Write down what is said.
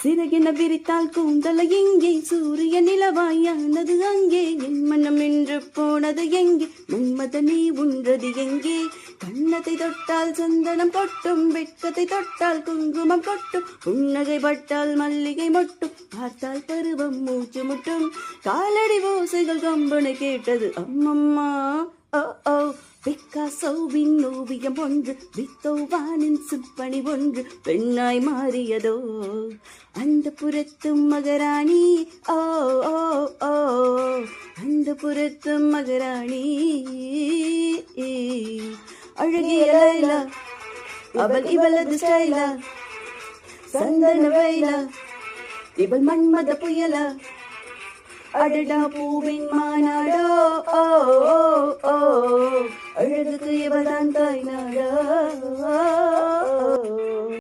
சிறகென விரித்தால் கூந்தலை எங்கே, சூரிய நிலவாயானது அங்கே, என் மனம் என்று போனது எங்கே, மன்மத நீ உன்றது எங்கே. கண்ணத்தை தொட்டால் சந்தனம் கொட்டும், வெட்கத்தை தொட்டால் குங்குமம் கொட்டும், புன்னகை பட்டால் மல்லிகை மொட்டும், பார்த்தால் பருவம் மூச்சு முட்டும். காலடி ஓசைகள் கம்பனை கேட்டது அம்மம்மா. ஓ ஓ பிக்காசோவின் ஓவியம் ஒன்று, வித்தோவானின் சிற்பணி ஒன்று, பெண்ணாய் மாறியதோ அந்த புறத்தும் மகராணி. ஓ ஓ ஓ அந்த புறத்தும் மகராணி. அழகிய லைலா அவள் இவளது ஸ்டைலா, சந்தன வேலா இவள் மன்மத புயலா, அடடா பூவின் மாநாடோ. ஓ ஓ ஓ அழகுக்கு இவள்தான் தாய் நாடோ.